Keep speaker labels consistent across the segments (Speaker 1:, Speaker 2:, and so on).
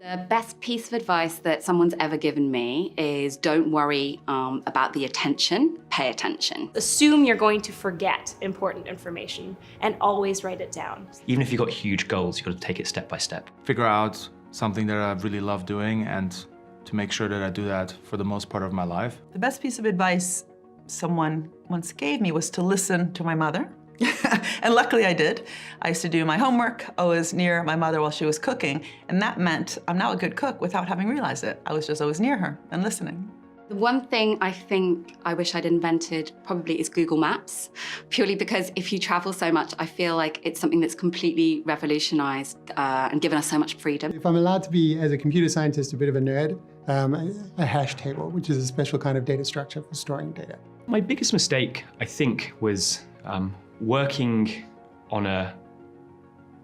Speaker 1: The best piece of advice that someone's ever given me is don't worry about the attention, pay attention.
Speaker 2: Assume you're going to forget important information and always write it down.
Speaker 3: Even if you've got huge goals, you've got to take it step by step.
Speaker 4: Figure out something that I really love doing and to make sure that I do that for the most part of my life.
Speaker 5: The best piece of advice someone once gave me was to listen to my mother. And luckily I did. I used to do my homework always near my mother while she was cooking, and that meant I'm now a good cook without having realized it. I was just always near her and listening.
Speaker 1: The one thing I think I wish I'd invented probably is Google Maps, purely because if you travel so much, I feel like it's something that's completely revolutionized and given us so much freedom.
Speaker 6: If I'm allowed to be, as a computer scientist, a bit of a nerd, a hash table, which is a special kind of data structure for storing data.
Speaker 3: My biggest mistake, I think, was working on a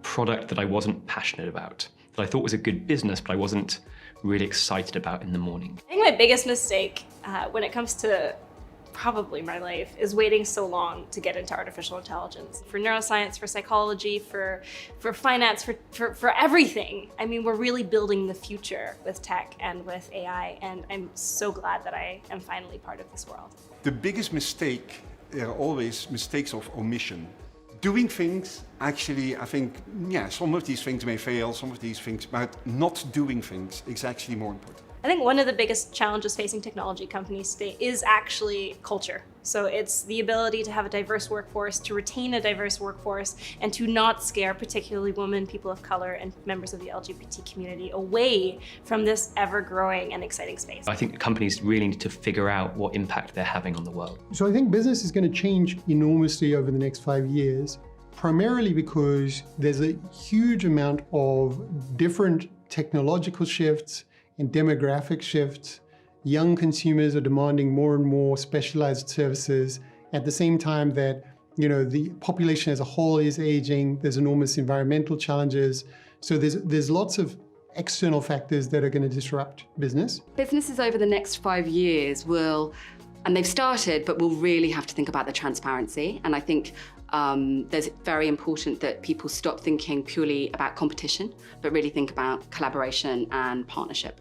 Speaker 3: product that I wasn't passionate about, that I thought was a good business, but I wasn't really excited about in the morning.
Speaker 2: I think my biggest mistake when it comes to probably my life is waiting so long to get into artificial intelligence. For neuroscience, for psychology, for finance, for everything. I mean, we're really building the future with tech and with AI, and I'm so glad that I am finally part of this world.
Speaker 7: The biggest mistake are always mistakes of omission. Doing things, actually, I think, yeah, some of these things may fail, some of these things, but not doing things is actually more important.
Speaker 2: I think one of the biggest challenges facing technology companies today is actually culture. So it's the ability to have a diverse workforce, to retain a diverse workforce, and to not scare particularly women, people of color, and members of the LGBT community away from this ever-growing and exciting space.
Speaker 3: I think companies really need to figure out what impact they're having on the world.
Speaker 6: So I think business is going to change enormously over the next 5 years, primarily because there's a huge amount of different technological shifts and demographic shifts. Young consumers are demanding more and more specialized services at the same time that, you know, the population as a whole is aging. There's enormous environmental challenges. So there's lots of external factors that are going to disrupt business.
Speaker 1: Businesses over the next 5 years will, and they've started, but will really have to think about the transparency. And I think it's very important that people stop thinking purely about competition, but really think about collaboration and partnership.